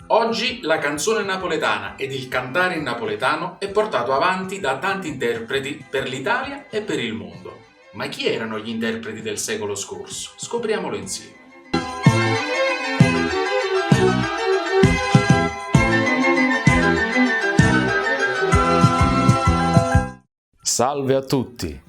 Oggi la canzone napoletana ed il cantare in napoletano è portato avanti da tanti interpreti per l'Italia e per il mondo. Ma chi erano gli interpreti del secolo scorso? Scopriamolo insieme. Salve a tutti!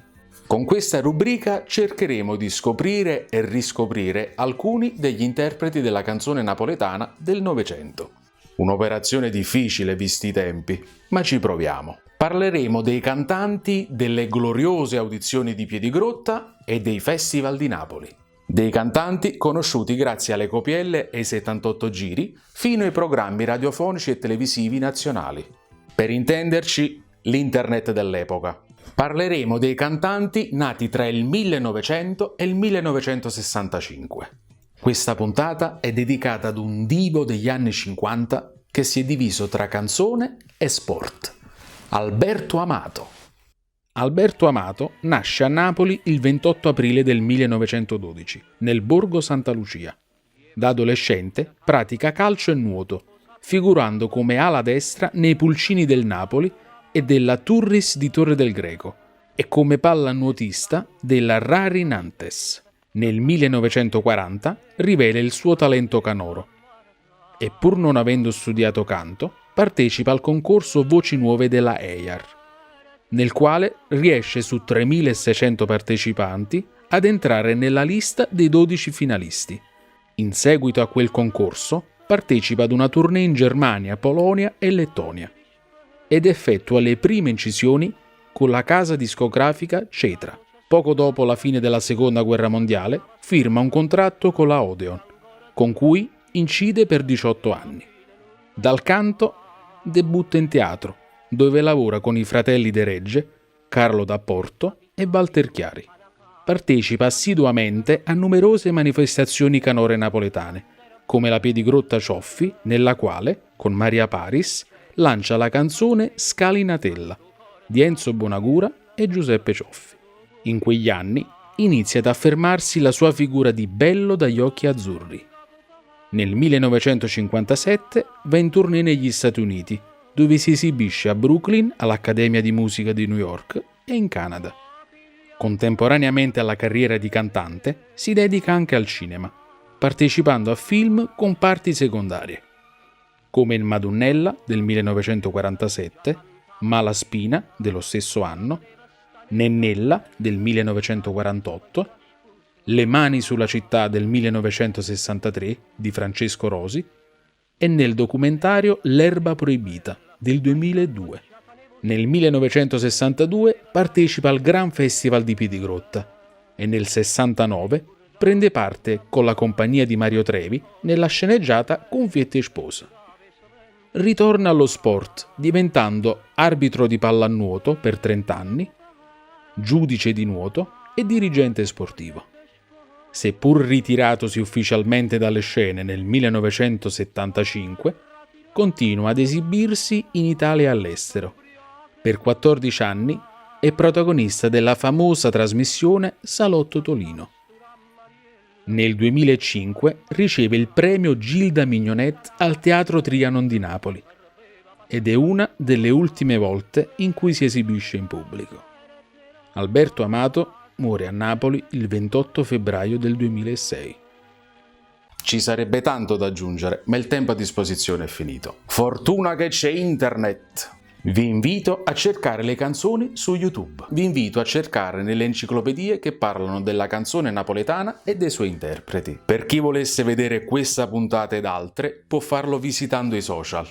Con questa rubrica cercheremo di scoprire e riscoprire alcuni degli interpreti della canzone napoletana del Novecento. Un'operazione difficile visti i tempi, ma ci proviamo. Parleremo dei cantanti delle gloriose audizioni di Piedigrotta e dei festival di Napoli. Dei cantanti conosciuti grazie alle copielle e ai 78 giri, fino ai programmi radiofonici e televisivi nazionali. Per intenderci, l'internet dell'epoca. Parleremo dei cantanti nati tra il 1900 e il 1965. Questa puntata è dedicata ad un divo degli anni 50 che si è diviso tra canzone e sport. Alberto Amato. Alberto Amato nasce a Napoli il 28 aprile del 1912, nel borgo Santa Lucia. Da adolescente pratica calcio e nuoto, figurando come ala destra nei Pulcini del Napoli e della Turris di Torre del Greco e come pallanuotista della Rari Nantes. Nel 1940 rivela il suo talento canoro e, pur non avendo studiato canto, partecipa al concorso Voci Nuove della EIAR, nel quale riesce su 3.600 partecipanti ad entrare nella lista dei 12 finalisti. In seguito a quel concorso partecipa ad una tournée in Germania, Polonia e Lettonia ed effettua le prime incisioni con la casa discografica Cetra. Poco dopo la fine della Seconda Guerra Mondiale firma un contratto con la Odeon, con cui incide per 18 anni. Dal canto debutta in teatro, dove lavora con i fratelli De Regge, Carlo D'Apporto e Walter Chiari. Partecipa assiduamente a numerose manifestazioni canore napoletane, come la Piedigrotta Cioffi, nella quale, con Maria Paris, lancia la canzone Scalinatella di Enzo Bonagura e Giuseppe Cioffi. In quegli anni inizia ad affermarsi la sua figura di bello dagli occhi azzurri. Nel 1957 va in tournée negli Stati Uniti, dove si esibisce a Brooklyn, all'Accademia di Musica di New York e in Canada. Contemporaneamente alla carriera di cantante si dedica anche al cinema, partecipando a film con parti secondarie, come in Madonnella del 1947, Malaspina dello stesso anno, Nennella del 1948, Le mani sulla città del 1963 di Francesco Rosi e nel documentario L'erba proibita del 2002. Nel 1962 partecipa al Gran Festival di Piedigrotta e nel 69 prende parte con la compagnia di Mario Trevi nella sceneggiata Confiette e sposa. Ritorna allo sport, diventando arbitro di pallanuoto per 30 anni, giudice di nuoto e dirigente sportivo. Seppur ritiratosi ufficialmente dalle scene nel 1975, continua ad esibirsi in Italia e all'estero. Per 14 anni è protagonista della famosa trasmissione Salotto Tolino. Nel 2005 riceve il premio Gilda Mignonet al Teatro Trianon di Napoli ed è una delle ultime volte in cui si esibisce in pubblico. Alberto Amato muore a Napoli il 28 febbraio del 2006. Ci sarebbe tanto da aggiungere, ma il tempo a disposizione è finito. Fortuna che c'è internet! Vi invito a cercare le canzoni su YouTube. Vi invito a cercare nelle enciclopedie che parlano della canzone napoletana e dei suoi interpreti. Per chi volesse vedere questa puntata ed altre, può farlo visitando i social.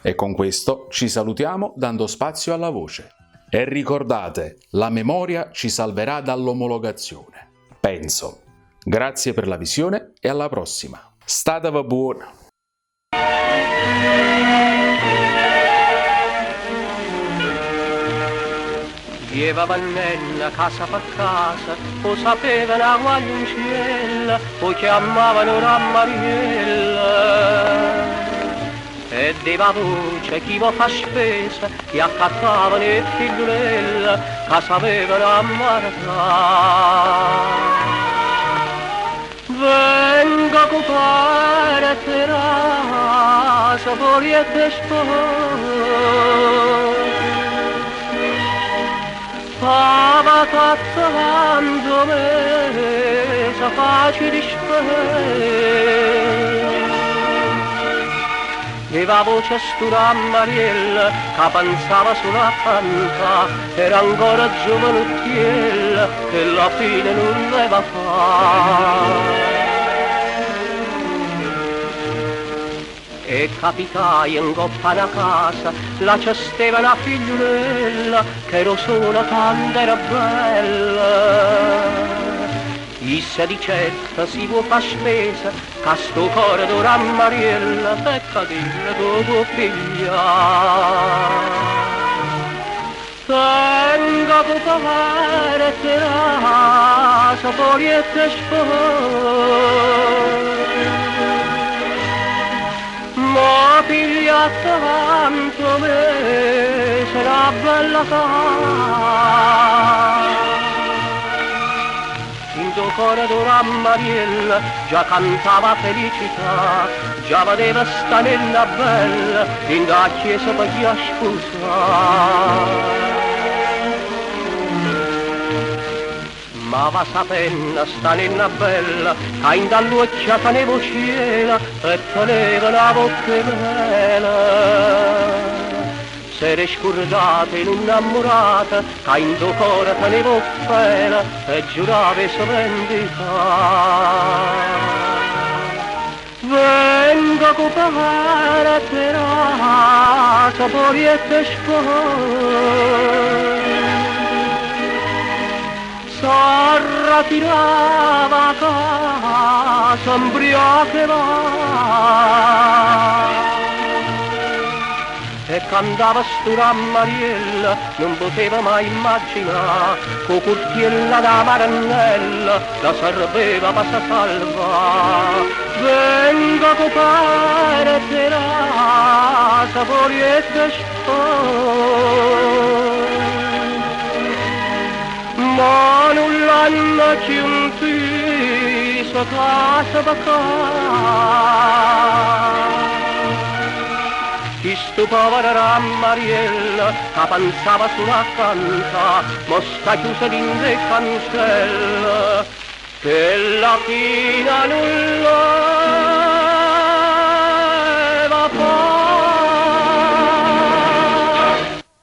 E con questo ci salutiamo dando spazio alla voce. E ricordate, la memoria ci salverà dall'omologazione. Penso. Grazie per la visione e alla prossima. Statevi buoni! Pieva Vannella, casa per casa, o sapeva una guagliuncella, o chiamavano Rammariella. E deva voce chi vo fa spesa, chi accattavano e figliolella, che sapevano ammaratare. Venga compare terrazzo, saporiete Pava tanto me, sa facile E la voce stura Mariella, che pensava sulla canta, era ancora giovanottiella, che la fine non deve fare. E capitai in coppa una casa, là c'è stava una figliolella, che ero sola tanto era bella. Issa di certa si può far spesa, che sto cuore d'ora Mariella, pecca dirla dopo figlia. Tenga per pagare terasa, poliette Ma figlia tanto me, sarà bella In tuo cuore d'ora Mariella già cantava felicità, già vedeva sta nella bella in da chiesa per chi ha sposare. Ma va sapendo sta nella bella, che in dall'occhiata ne vocela e teneva la bocca mela. S'era scordata in un'ammurata, che in tuo cuore teneva offera e giurava e si vendicava. Venga copare terasa, poliette Sarra tirava a casa, embriache va. E cantava stura Mariella, non poteva mai immaginare, con curtiella da marannella, la serveva passa salva. Venga copare terasa, poliette Ma non l'hanno giunto casa da Chi sto povera Mariella, che pensava sulla canta, ma sta chiusa dentro le cancella, che la fine non l'ha